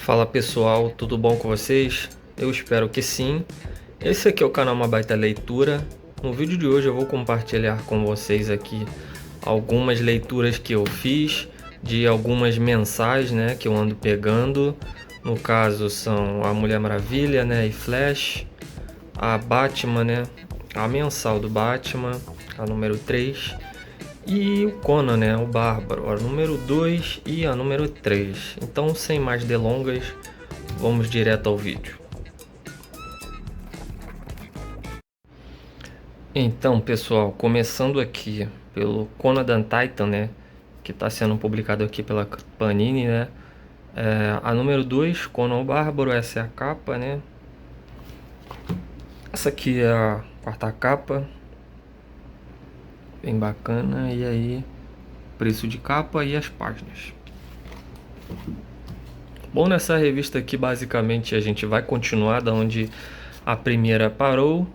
Fala pessoal, tudo bom com vocês? Eu espero que sim. Esse aqui é o canal Uma Baita Leitura. No vídeo de hoje eu vou compartilhar com vocês aqui algumas leituras que eu fiz de algumas mensais, né, que eu ando pegando. No caso são a Mulher Maravilha, né, e Flash, a Batman, né, a mensal do Batman, a número 3. E o Conan, né, o Bárbaro, a número 2 e a número 3. Então, sem mais delongas, vamos direto ao vídeo. Então, pessoal, começando aqui pelo Conan the Titan, né, que está sendo publicado aqui pela Panini, né. A número 2, Conan o Bárbaro, essa é a capa, né. Essa aqui é a quarta capa, bem bacana, e aí preço de capa e as páginas. Bom, nessa revista aqui basicamente a gente vai continuar da onde a primeira parou.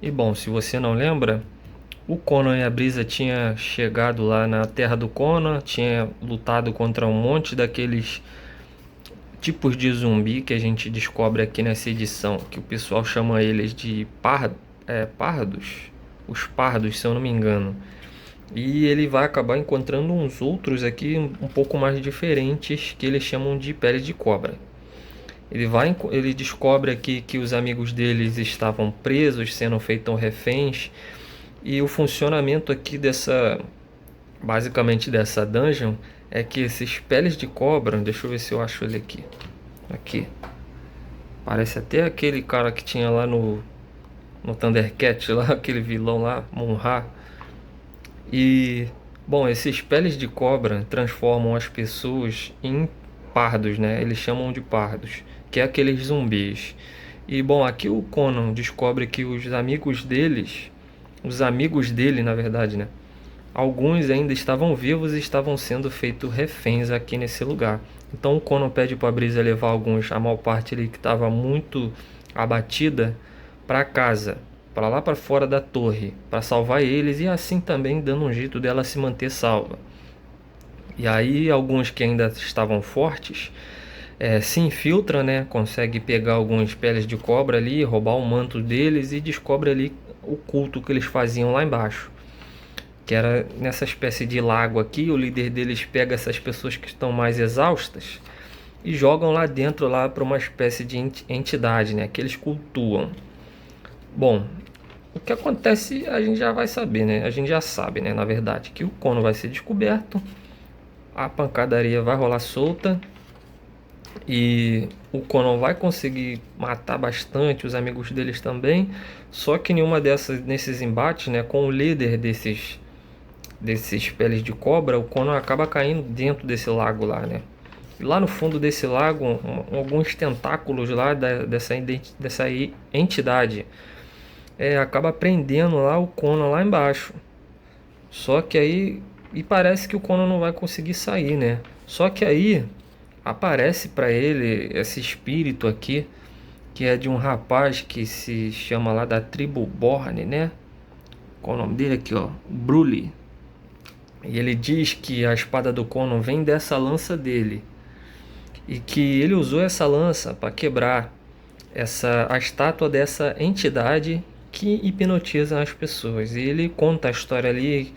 E bom, se você não lembra, o Conan e a Brisa tinha chegado lá na terra do Conan, tinha lutado contra um monte daqueles tipos de zumbi que a gente descobre aqui nessa edição, que o pessoal chama eles de pardos, os pardos, se eu não me engano. E ele vai acabar encontrando uns outros aqui um pouco mais diferentes, que eles chamam de pele de cobra. Ele descobre aqui que os amigos deles estavam presos, sendo feitos reféns. E o funcionamento aqui basicamente dessa dungeon, é que esses peles de cobra, deixa eu ver se eu acho ele aqui. Parece até aquele cara que tinha lá no Thundercat, lá, aquele vilão lá, Monra. E, bom, esses peles de cobra transformam as pessoas em pardos, né? Eles chamam de pardos, que é aqueles zumbis. E, bom, aqui o Conan descobre que os amigos dele, na verdade, né? Alguns ainda estavam vivos e estavam sendo feitos reféns aqui nesse lugar. Então o Conan pede para a Brisa levar alguns, a maior parte ali que estava muito abatida, para casa, para lá para fora da torre, para salvar eles e assim também dando um jeito dela se manter salva. E aí alguns que ainda estavam fortes se infiltram, né? Consegue pegar algumas peles de cobra ali, roubar o manto deles e descobre ali o culto que eles faziam lá embaixo, que era nessa espécie de lago aqui. O líder deles pega essas pessoas que estão mais exaustas e jogam lá dentro lá para uma espécie de entidade, né, que eles cultuam. Bom, o que acontece a gente já vai saber, né? A gente já sabe, né, na verdade, que o Conan vai ser descoberto, a pancadaria vai rolar solta e o Conan vai conseguir matar bastante os amigos deles também. Só que nesses embates, né, com o líder desses peles de cobra, o Conan acaba caindo dentro desse lago lá, né? E lá no fundo desse lago, alguns tentáculos lá dessa entidade acaba prendendo lá o Conan lá embaixo. Só que aí, e parece que o Conan não vai conseguir sair, né? Só que aí aparece para ele esse espírito aqui, que é de um rapaz que se chama lá da tribo Borne, né? Qual o nome dele aqui, ó? Brule. E ele diz que a espada do Conan vem dessa lança dele, e que ele usou essa lança para quebrar a estátua dessa entidade que hipnotiza as pessoas. E ele conta a história ali,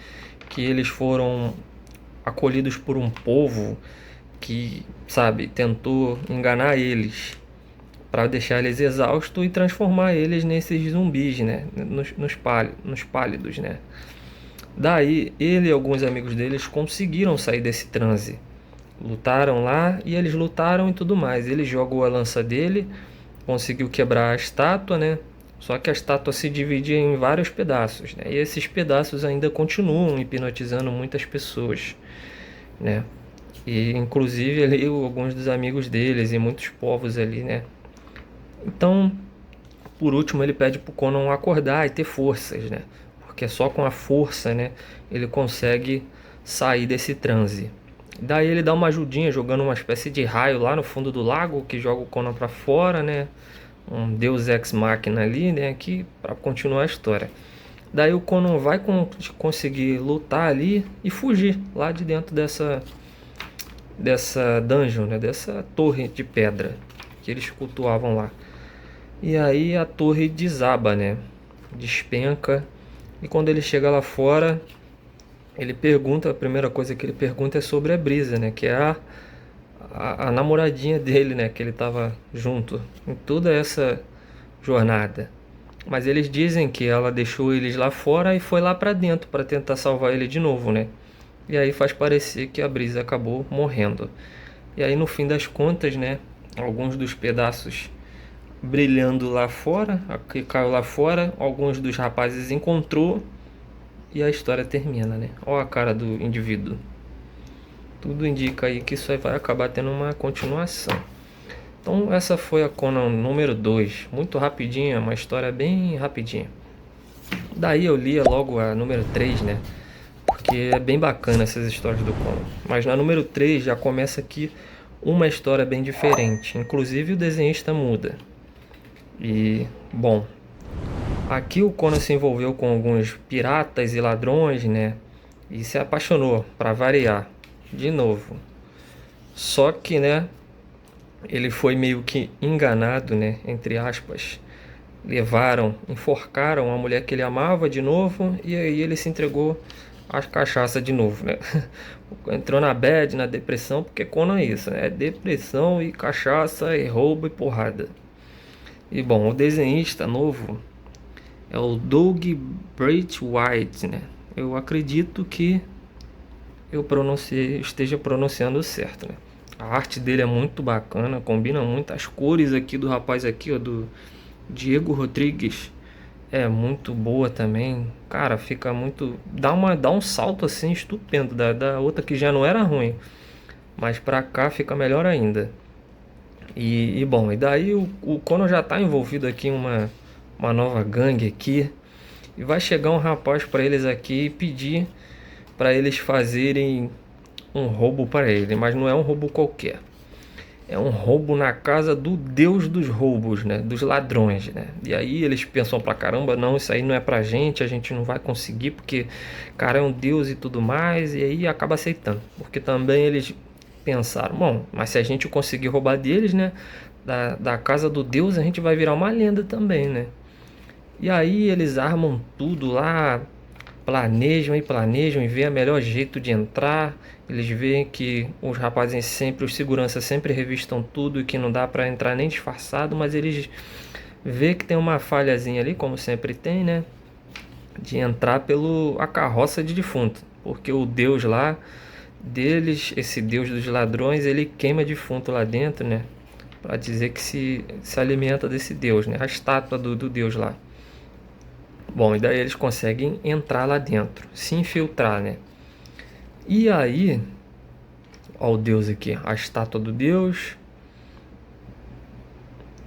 que eles foram acolhidos por um povo que, sabe, tentou enganar eles para deixar eles exaustos e transformar eles nesses zumbis, né, nos pálidos, né. Daí ele e alguns amigos deles conseguiram sair desse transe. Lutaram lá e eles lutaram e tudo mais. Ele jogou a lança dele, conseguiu quebrar a estátua, né? Só que a estátua se dividia em vários pedaços, né? E esses pedaços ainda continuam hipnotizando muitas pessoas, né? E inclusive ali alguns dos amigos deles e muitos povos ali, né? Então, por último, ele pede pro Conan acordar e ter forças, né? Porque só com a força, né, ele consegue sair desse transe. Daí ele dá uma ajudinha jogando uma espécie de raio lá no fundo do lago, que joga o Conan para fora, né? Um Deus Ex Machina ali, né, aqui para continuar a história. Daí o Conan vai conseguir lutar ali e fugir lá de dentro dessa dungeon, né? Dessa torre de pedra que eles cultuavam lá. E aí a torre desaba, né? Despenca. E quando ele chega lá fora, ele pergunta, a primeira coisa que ele pergunta é sobre a Brisa, né? Que é a namoradinha dele, né? Que ele tava junto em toda essa jornada. Mas eles dizem que ela deixou eles lá fora e foi lá pra dentro para tentar salvar ele de novo, né? E aí faz parecer que a Brisa acabou morrendo. E aí no fim das contas, né? Alguns dos pedaços brilhando lá fora, que caiu lá fora, alguns dos rapazes encontrou e a história termina, né? Olha a cara do indivíduo. Tudo indica aí que isso aí vai acabar tendo uma continuação. Então essa foi a Conan número 2, muito rapidinha, uma história bem rapidinha. Daí eu lia logo a número 3, né? Porque é bem bacana essas histórias do Conan. Mas na número 3 já começa aqui uma história bem diferente. Inclusive o desenhista muda. E, bom, aqui o Conan se envolveu com alguns piratas e ladrões, né? E se apaixonou, para variar, de novo. Só que, né, ele foi meio que enganado, né, entre aspas. Levaram, enforcaram a mulher que ele amava de novo e aí ele se entregou à cachaça de novo, né? Entrou na bad, na depressão, porque Conan é isso, né? É depressão e cachaça e roubo e porrada. E bom, o desenhista novo é o Doug Braithwaite, né? Eu acredito que esteja pronunciando certo, né? A arte dele é muito bacana, combina muito as cores aqui do rapaz aqui, ó, do Diego Rodrigues. É muito boa também. Cara, fica muito, dá um salto assim estupendo da outra que já não era ruim, mas pra cá fica melhor ainda. E bom, e daí o Conan já tá envolvido aqui em uma nova gangue aqui. E vai chegar um rapaz para eles aqui e pedir para eles fazerem um roubo para ele. Mas não é um roubo qualquer. É um roubo na casa do deus dos roubos, né? Dos ladrões, né? E aí eles pensam pra caramba, não, isso aí não é pra gente, a gente não vai conseguir porque, cara, é um deus e tudo mais. E aí acaba aceitando. Porque também eles pensaram, bom, mas se a gente conseguir roubar deles, né? Da casa do deus, a gente vai virar uma lenda também, né? E aí eles armam tudo lá, planejam e vê a melhor jeito de entrar. Eles veem que os rapazes sempre, os seguranças sempre revistam tudo e que não dá pra entrar nem disfarçado, mas eles vê que tem uma falhazinha ali, como sempre tem, né? De entrar pelo a carroça de defunto, porque o deus lá deles, esse deus dos ladrões, ele queima defunto lá dentro, né? Pra dizer que se alimenta desse deus, né? A estátua do deus lá. Bom, e daí eles conseguem entrar lá dentro, se infiltrar, né? E aí, ó o Deus aqui, a estátua do Deus.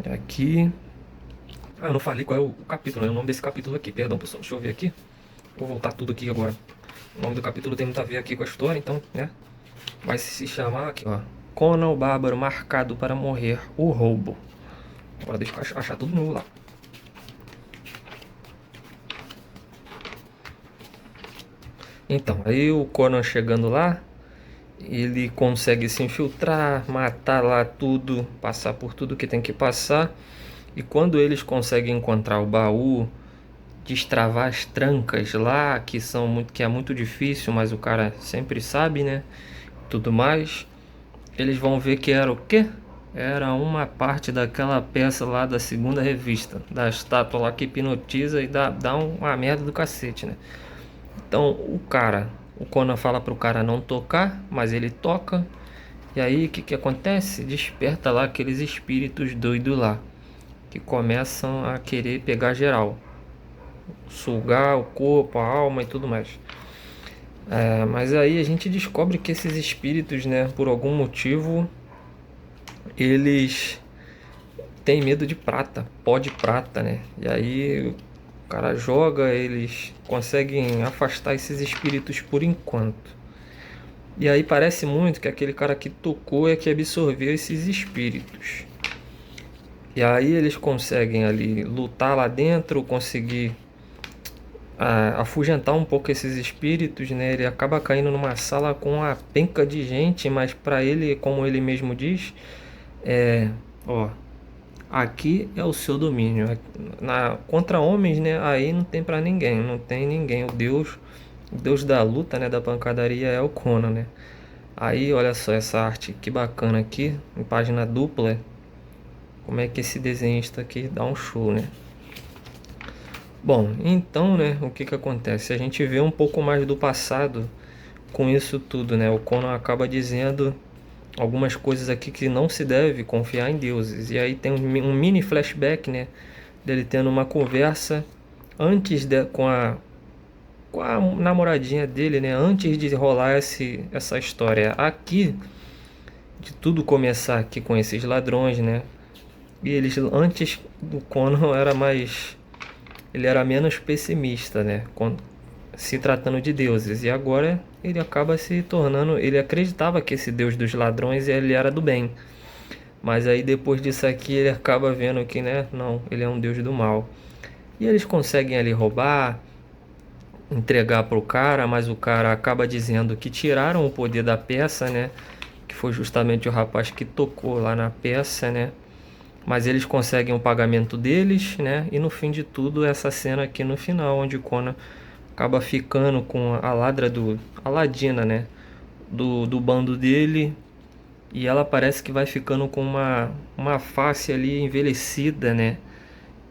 Aqui. Ah, eu não falei qual é o capítulo, né? O nome desse capítulo aqui. Perdão, pessoal, deixa eu ver aqui. Vou voltar tudo aqui agora. O nome do capítulo tem muito a ver aqui com a história, então, né? Vai se chamar aqui, ó. Conan o Bárbaro marcado para morrer, o roubo. Agora deixa eu achar tudo novo lá. Então, aí o Conan chegando lá, ele consegue se infiltrar, matar lá tudo, passar por tudo que tem que passar. E quando eles conseguem encontrar o baú, destravar as trancas lá, que é muito difícil, mas o cara sempre sabe, né? Tudo mais. Eles vão ver que era o quê? Era uma parte daquela peça lá da segunda revista, da estátua lá que hipnotiza e dá uma merda do cacete, né? Então o Conan fala pro cara não tocar, mas ele toca. E aí o que que acontece? Desperta lá aqueles espíritos doidos lá, que começam a querer pegar geral, sugar o corpo, a alma e tudo mais. Mas aí a gente descobre que esses espíritos, né, por algum motivo, eles têm medo de prata, pó de prata, né? E aí o cara joga, eles conseguem afastar esses espíritos por enquanto. E aí parece muito que aquele cara que tocou é que absorveu esses espíritos. E aí eles conseguem ali lutar lá dentro, conseguir afugentar um pouco esses espíritos, né? Ele acaba caindo numa sala com uma penca de gente, mas para ele, como ele mesmo diz, ó, aqui é o seu domínio. Contra homens, né? Aí não tem para ninguém, não tem ninguém. O Deus da luta, né? Da pancadaria é o Conan, né? Aí, olha só essa arte, que bacana aqui, em página dupla. Como é que esse desenhista aqui dá um show, né? Bom, então, né, o que que acontece? A gente vê um pouco mais do passado com isso tudo, né? O Conan acaba dizendo algumas coisas aqui que não se deve confiar em deuses. E aí tem um mini flashback, né, dele tendo uma conversa com a namoradinha dele, né, antes de rolar essa história aqui, de tudo começar aqui com esses ladrões, né? E eles, antes do Conan, ele era menos pessimista, né? Se tratando de deuses. E agora ele acaba se tornando. Ele acreditava que esse deus dos ladrões ele era do bem. Mas aí depois disso aqui ele acaba vendo que, né? Não, ele é um deus do mal. E eles conseguem ali roubar, entregar pro cara, mas o cara acaba dizendo que tiraram o poder da peça, né? Que foi justamente o rapaz que tocou lá na peça, né? Mas eles conseguem o pagamento deles, né? E no fim de tudo, essa cena aqui no final, onde o Conan acaba ficando com a ladina, né? Do bando dele. E ela parece que vai ficando com uma face ali envelhecida, né?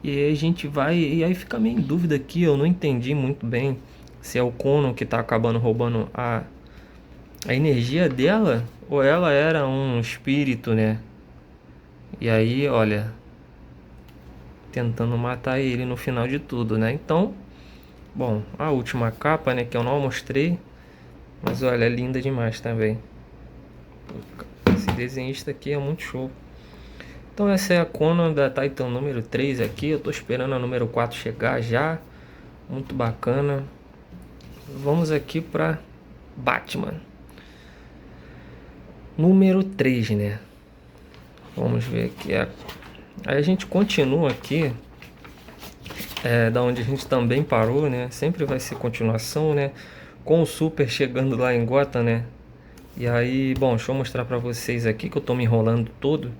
E aí a gente vai. E aí fica meio em dúvida aqui, eu não entendi muito bem se é o Conan que tá acabando roubando a energia dela ou ela era um espírito, né? E aí, olha, tentando matar ele no final de tudo, né? Então, bom, a última capa, né, que eu não mostrei, mas olha, é linda demais também. Esse desenhista aqui é muito show. Então essa é a Conan da Titan número 3 aqui, eu tô esperando a número 4 chegar já. Muito bacana. Vamos aqui para Batman. Número 3, né? Vamos ver aqui. Aí a gente continua aqui da onde a gente também parou, né? Sempre vai ser continuação, né? Com o Super chegando lá em Gotham, né? E aí, bom, deixa eu mostrar pra vocês aqui que eu tô me enrolando todo.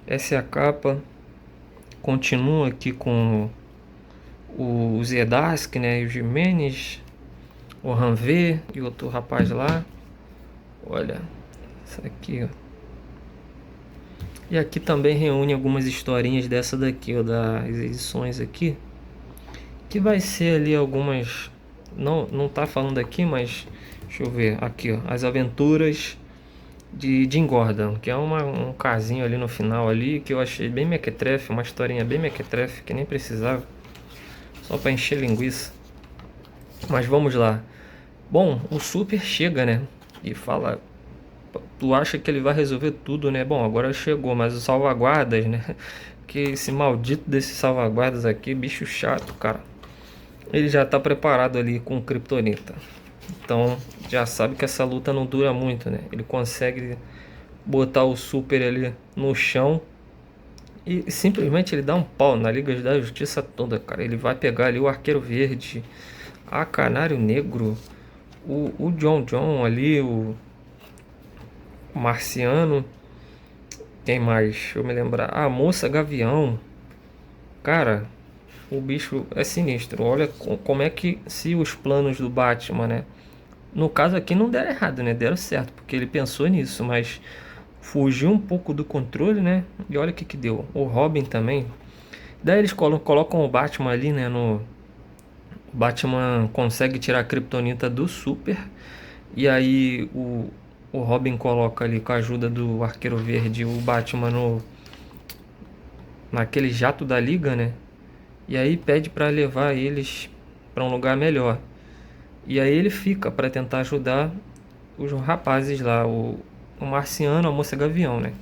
Essa é a capa. Continua aqui com o Zdarsky, né? E o Jimenez, o Ranvê e outro rapaz lá. Olha, isso aqui, ó. E aqui também reúne algumas historinhas dessa daqui, ó, das edições aqui. Que vai ser ali algumas... Não tá falando aqui, mas... Deixa eu ver, aqui ó. As aventuras de Jim Gordon. Que é um casinho ali no final ali. Que eu achei bem mequetrefe. Uma historinha bem mequetrefe. Que nem precisava. Só pra encher linguiça. Mas vamos lá. Bom, o Super chega, né? E fala... Tu acha que ele vai resolver tudo, né? Bom, agora chegou, mas os salvaguardas, né? Que esse maldito desses salvaguardas aqui, bicho chato, cara. Ele já tá preparado ali com Kryptonita. Então, já sabe que essa luta não dura muito, né? Ele consegue botar o Super ali no chão e simplesmente ele dá um pau na Liga da Justiça toda, cara. Ele vai pegar ali o Arqueiro Verde, a Canário Negro, o John ali, o Marciano, quem mais? Deixa eu me lembrar. A Moça Gavião. Cara, o bicho é sinistro. Olha como é que se os planos do Batman, né? No caso aqui não deram errado, né? Deram certo, porque ele pensou nisso, mas fugiu um pouco do controle, né? E olha o que que deu. O Robin também. Daí eles colocam o Batman ali, né? O Batman consegue tirar a Kryptonita do Super. E aí o Robin coloca ali com a ajuda do Arqueiro Verde o Batman naquele jato da Liga, né? E aí pede para levar eles para um lugar melhor. E aí ele fica para tentar ajudar os rapazes lá, o Marciano, a Moça Gavião, né?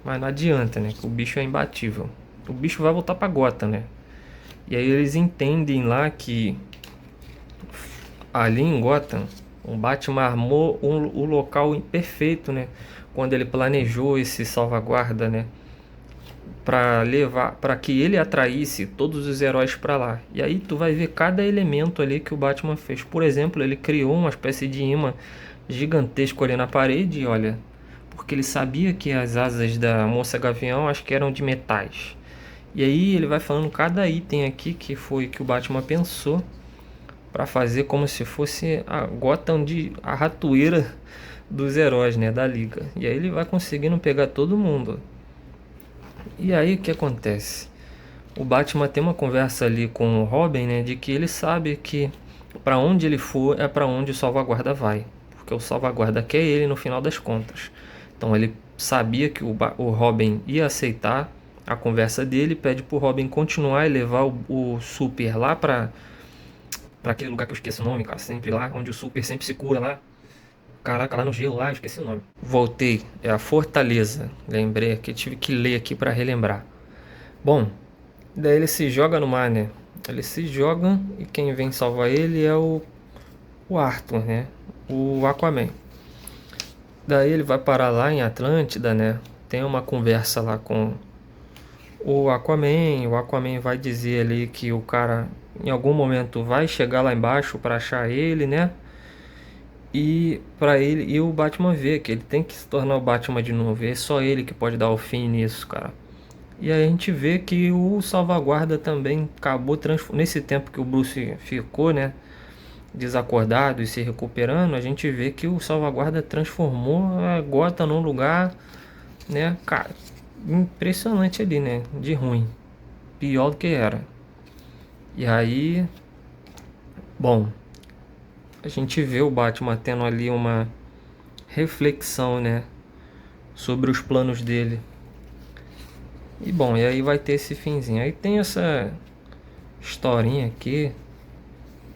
Mas não adianta, né? Que o bicho é imbatível. O bicho vai voltar para Gotham, né? E aí eles entendem lá que ali em Gotham o Batman armou o local perfeito, né? Quando ele planejou esse salvaguarda, né? para levar, para que ele atraísse todos os heróis para lá. E aí tu vai ver cada elemento ali que o Batman fez. Por exemplo, ele criou uma espécie de imã gigantesco ali na parede, olha, porque ele sabia que as asas da Moça Gavião acho que eram de metais. E aí ele vai falando cada item aqui que foi que o Batman pensou para fazer como se fosse a Gotham, de a ratoeira dos heróis, né, da Liga. E aí ele vai conseguindo pegar todo mundo. E aí o que acontece? O Batman tem uma conversa ali com o Robin, né, de que ele sabe que para onde ele for é para onde o salvaguarda vai, porque o salvaguarda quer ele no final das contas. Então ele sabia que o Robin ia aceitar a conversa dele, pede pro Robin continuar e levar o Super lá para aquele lugar que eu esqueci o nome, cara, sempre lá, onde o Super sempre se cura lá. Caraca, lá no gelo lá, eu esqueci o nome. Voltei, é a Fortaleza. Lembrei que tive que ler aqui para relembrar. Bom, daí ele se joga no mar, né? Ele se joga e quem vem salvar ele é o Arthur, né? O Aquaman. Daí ele vai parar lá em Atlântida, né? Tem uma conversa lá com o Aquaman vai dizer ali que o cara em algum momento vai chegar lá embaixo para achar ele, né? E para ele, e o Batman vê que ele tem que se tornar o Batman de novo. E é só ele que pode dar o fim nisso, cara. E aí a gente vê que o Salvaguarda também acabou nesse tempo que o Bruce ficou, né, desacordado e se recuperando, a gente vê que o Salvaguarda transformou a Gotham num lugar, né, cara, impressionante ali, né, de ruim, pior do que era. E aí, bom, a gente vê o Batman tendo ali uma reflexão, né, sobre os planos dele. E bom, e aí vai ter esse finzinho. Aí tem essa historinha aqui,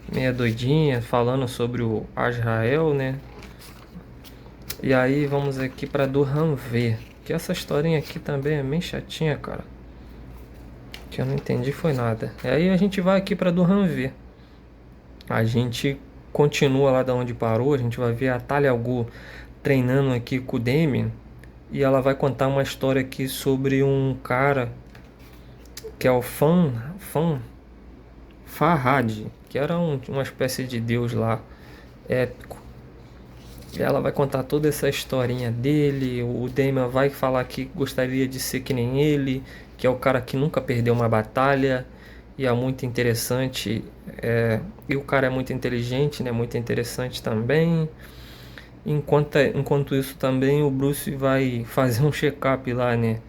meia doidinha, falando sobre o Azrael, né? E aí vamos aqui para Durham V, que essa historinha aqui também é bem chatinha, cara. Que eu não entendi foi nada. E aí a gente vai aqui para Durham V. A gente continua lá da onde parou, a gente vai ver a Talia al Ghul treinando aqui com o Damian. E ela vai contar uma história aqui sobre um cara que é o Farhad, que era uma espécie de deus lá, épico. E ela vai contar toda essa historinha dele. O Damian vai falar que gostaria de ser que nem ele, que é o cara que nunca perdeu uma batalha. E é muito interessante. E o cara é muito inteligente, né? Muito interessante também. Enquanto isso também o Bruce vai fazer um check-up lá, né,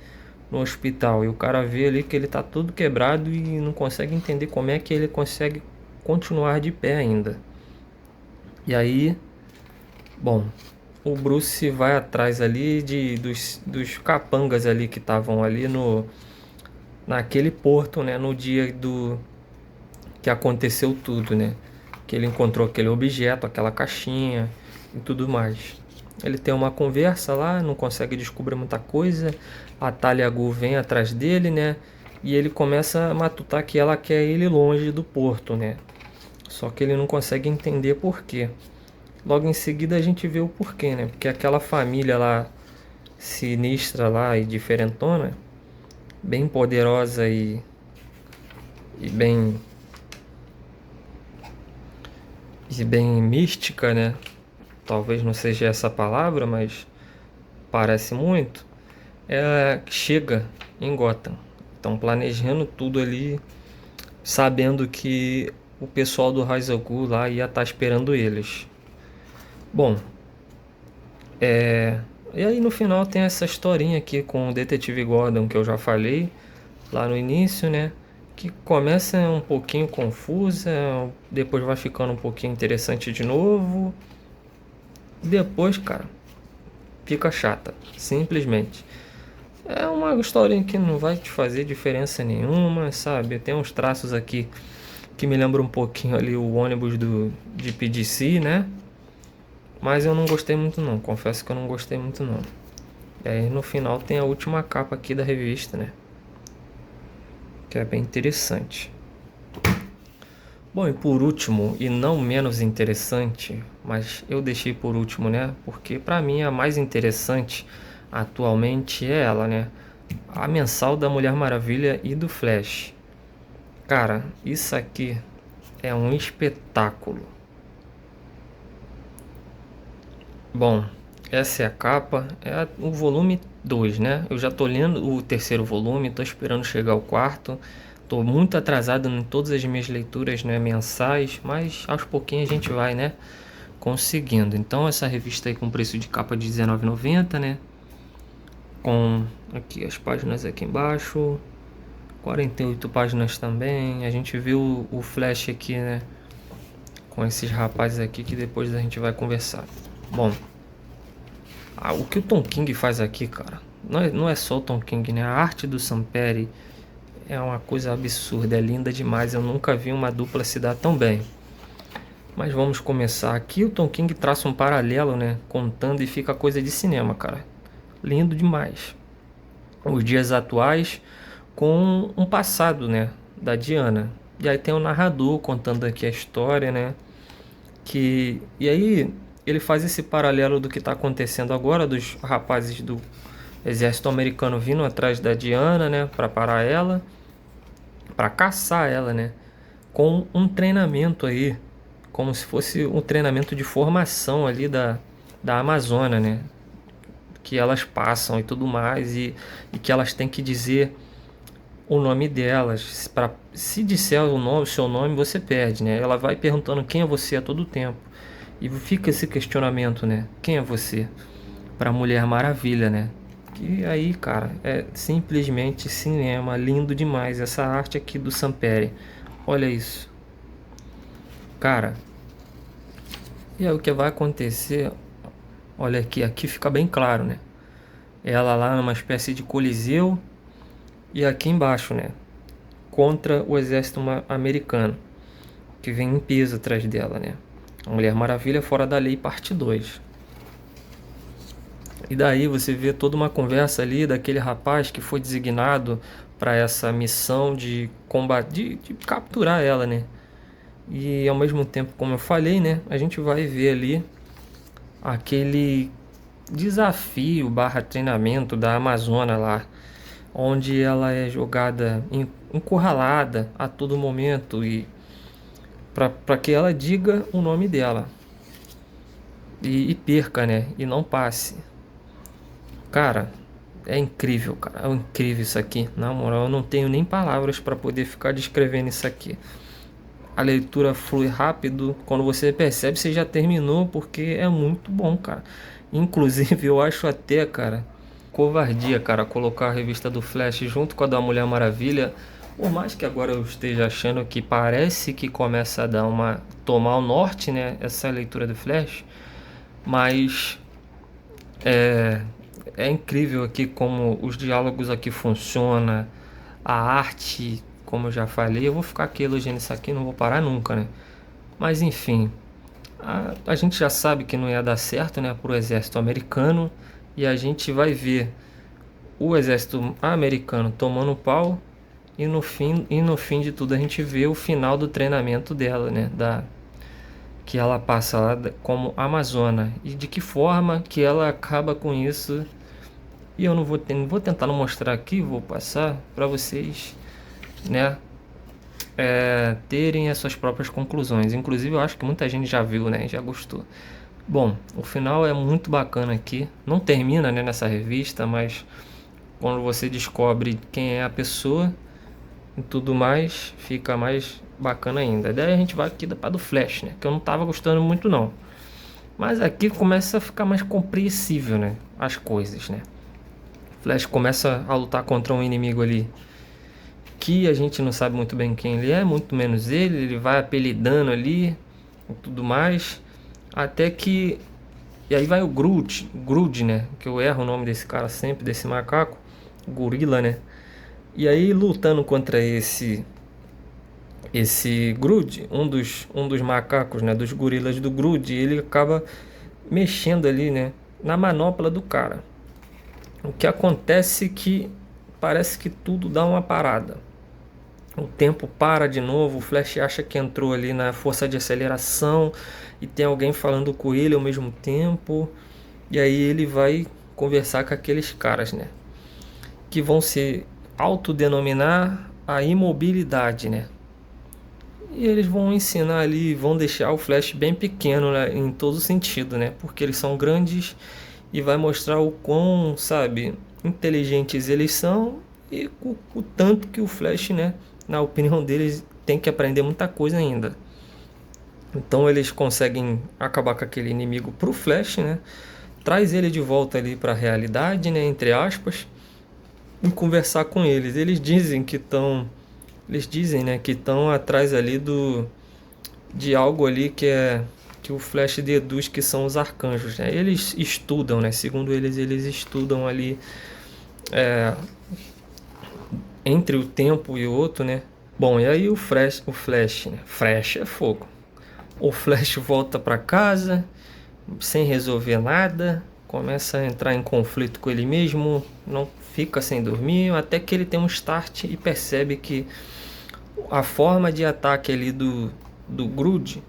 no hospital. E o cara vê ali que ele tá todo quebrado e não consegue entender como é que ele consegue continuar de pé ainda. E aí, bom, o Bruce vai atrás ali dos capangas ali que estavam ali naquele porto, né, no dia que aconteceu tudo, né? Que ele encontrou aquele objeto, aquela caixinha e tudo mais. Ele tem uma conversa lá, não consegue descobrir muita coisa. A Talia al Ghul vem atrás dele, né? E ele começa a matutar que ela quer ele longe do porto, né? Só que ele não consegue entender por quê. Logo em seguida a gente vê o porquê, né? Porque aquela família lá, sinistra lá e diferentona, bem poderosa e bem mística, né? Talvez não seja essa palavra, mas parece muito. Ela chega em Gotham. Estão planejando tudo ali, sabendo que o pessoal do Ra's al Ghul lá ia estar esperando eles. Bom, e aí no final tem essa historinha aqui com o Detetive Gordon que eu já falei lá no início, né? Que começa um pouquinho confusa, depois vai ficando um pouquinho interessante de novo. Depois, cara, fica chata, simplesmente. É uma historinha que não vai te fazer diferença nenhuma, sabe? Tem uns traços aqui que me lembram um pouquinho ali o ônibus de PDC, né? Mas eu não gostei muito não, confesso que eu não gostei muito não. E aí no final tem a última capa aqui da revista, né? Que é bem interessante. Bom, e por último, e não menos interessante, mas eu deixei por último, né? Porque pra mim a mais interessante atualmente é ela, né? A mensal da Mulher Maravilha e do Flash. Cara, isso aqui é um espetáculo. Bom, essa é a capa, é o volume 2, né? Eu já tô lendo o terceiro volume, tô esperando chegar ao quarto. Tô muito atrasado em todas as minhas leituras, né, mensais, mas aos pouquinhos a gente vai, né, conseguindo. Então essa revista aí com preço de capa de R$19,90, né? Com aqui as páginas aqui embaixo, 48 páginas também. A gente viu o Flash aqui, né, com esses rapazes aqui que depois a gente vai conversar. Bom, o que o Tom King faz aqui, cara, não é só o Tom King, né? A arte do Sam Perry é uma coisa absurda, é linda demais. Eu nunca vi uma dupla se dar tão bem. Mas vamos começar. Aqui o Tom King traça um paralelo, né? Contando, e fica coisa de cinema, cara. Lindo demais. Os dias atuais com um passado, né? Da Diana. E aí tem um narrador contando aqui a história, né? E aí ele faz esse paralelo do que está acontecendo agora, dos rapazes do exército americano vindo atrás da Diana, né? Para parar ela, para caçar ela, né? Com um treinamento aí, como se fosse um treinamento de formação ali da Amazônia, né? Que elas passam e tudo mais, e que elas têm que dizer o nome delas. Para se disser o seu nome, você perde, né? Ela vai perguntando quem é você a todo tempo. E fica esse questionamento, né? Quem é você? Para Mulher Maravilha, né? E aí, cara, é simplesmente cinema, lindo demais essa arte aqui do Sam Perry. Olha isso. Cara, e aí o que vai acontecer? Olha aqui fica bem claro, né? Ela lá numa espécie de coliseu, e aqui embaixo, né? Contra o exército americano, que vem em peso atrás dela, né? A Mulher Maravilha Fora da Lei, parte 2. E daí você vê toda uma conversa ali daquele rapaz que foi designado para essa missão de combate, de capturar ela, né? E ao mesmo tempo, como eu falei, né? A gente vai ver ali aquele desafio barra treinamento da Amazônia lá, onde ela é jogada, encurralada a todo momento, e para que ela diga o nome dela e perca, né? E não passe. Cara, é incrível, cara. É incrível isso aqui. Na moral, eu não tenho nem palavras para poder ficar descrevendo isso aqui. A leitura flui rápido. Quando você percebe, você já terminou, porque é muito bom, cara. Inclusive, eu acho até, cara, covardia, cara, colocar a revista do Flash junto com a da Mulher Maravilha. Por mais que agora eu esteja achando que parece que começa a dar tomar o norte, né? Essa leitura do Flash. Mas é incrível aqui como os diálogos aqui funcionam, a arte, como eu já falei. Eu vou ficar aqui elogiando isso aqui, não vou parar nunca, né? Mas enfim, a gente já sabe que não ia dar certo, né, pro exército americano, e a gente vai ver o exército americano tomando pau, e no fim de tudo a gente vê o final do treinamento dela, né, que ela passa lá como Amazona, e de que forma que ela acaba com isso. E eu não vou tentar não mostrar aqui, vou passar para vocês, né, terem as suas próprias conclusões. Inclusive eu acho que muita gente já viu, né, já gostou. Bom, o final é muito bacana aqui. Não termina, né, nessa revista, mas quando você descobre quem é a pessoa e tudo mais, fica mais bacana ainda. Daí a gente vai aqui para do Flash, né, que eu não tava gostando muito não. Mas aqui começa a ficar mais compreensível, né, as coisas, né. Flash começa a lutar contra um inimigo ali que a gente não sabe muito bem quem ele é, muito menos ele vai apelidando ali e tudo mais, até que... E aí vai o Groot, né, que eu erro o nome desse cara sempre, desse macaco, gorila, né, e aí lutando contra esse Groot, um dos macacos, né, dos gorilas do Groot, ele acaba mexendo ali, né, na manopla do cara. O que acontece é que parece que tudo dá uma parada. O tempo para de novo, o Flash acha que entrou ali na força de aceleração e tem alguém falando com ele ao mesmo tempo. E aí ele vai conversar com aqueles caras, né? que vão se autodenominar a imobilidade, né? E eles vão ensinar ali, vão deixar o Flash bem pequeno, né, em todo sentido, né? Porque eles são grandes e vai mostrar o quão, sabe, inteligentes eles são e o tanto que o Flash, né, na opinião deles, tem que aprender muita coisa ainda. Então eles conseguem acabar com aquele inimigo pro Flash, né? Traz ele de volta ali para a realidade, né, entre aspas, e conversar com eles. Eles dizem, né, que estão atrás ali de algo ali que o Flash deduz que são os arcanjos, né? Eles estudam, né? Segundo eles estudam ali entre o tempo e o outro, né? Bom, e aí o Flash, né? Flash é fogo. O Flash volta para casa sem resolver nada, começa a entrar em conflito com ele mesmo, não fica sem dormir, até que ele tem um start e percebe que a forma de ataque ali do Groot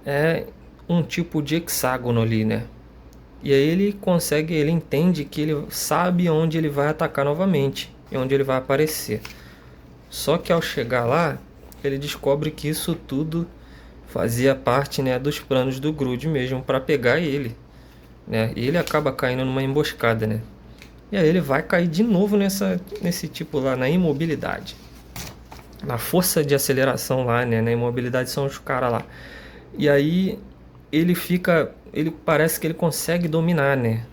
é um tipo de hexágono ali, né? E aí ele entende que ele sabe onde ele vai atacar novamente e onde ele vai aparecer. Só que ao chegar lá, ele descobre que isso tudo fazia parte, né, dos planos do Groot mesmo para pegar ele, né? E ele acaba caindo numa emboscada, né? E aí ele vai cair de novo nesse tipo lá, na imobilidade. Na força de aceleração lá, né? Na imobilidade são os caras lá. E aí ele parece que ele consegue dominar, né?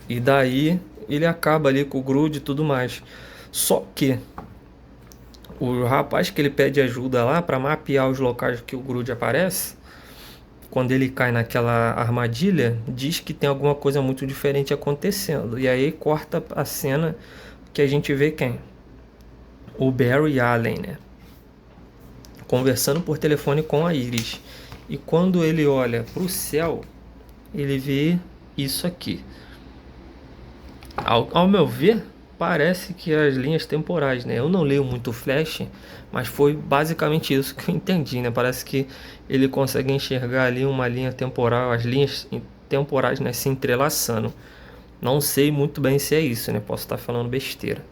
E daí ele acaba ali com o Groot e tudo mais. Só que o rapaz que ele pede ajuda lá para mapear os locais que o Groot aparece, quando ele cai naquela armadilha, diz que tem alguma coisa muito diferente acontecendo. E aí corta a cena que a gente vê quem? O Barry Allen, né? Conversando por telefone com a Iris. E quando ele olha para o céu, ele vê isso aqui. Ao meu ver, parece que as linhas temporais, né? Eu não leio muito Flash, mas foi basicamente isso que eu entendi, né? Parece que ele consegue enxergar ali uma linha temporal, as linhas temporais, né, se entrelaçando. Não sei muito bem se é isso, né? Posso estar falando besteira.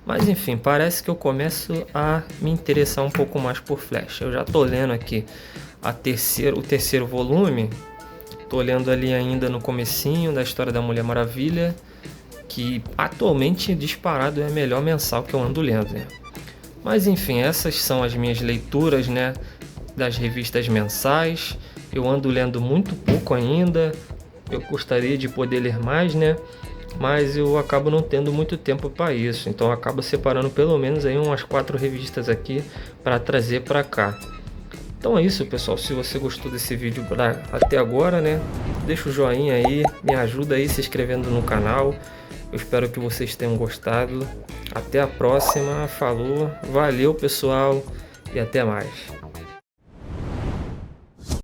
Mas enfim, parece que eu começo a me interessar um pouco mais por Flash. Eu já tô lendo aqui o terceiro volume. Tô lendo ali ainda no comecinho da história da Mulher Maravilha, que atualmente disparado é a melhor mensal que eu ando lendo, né? Mas enfim, essas são as minhas leituras, né, das revistas mensais. Eu ando lendo muito pouco ainda. Eu gostaria de poder ler mais, né? Mas eu acabo não tendo muito tempo para isso. Então eu acabo separando pelo menos aí umas 4 revistas aqui para trazer para cá. Então é isso, pessoal. Se você gostou desse vídeo até agora, né, deixa o joinha aí, me ajuda aí se inscrevendo no canal. Eu espero que vocês tenham gostado. Até a próxima. Falou, valeu, pessoal, e até mais.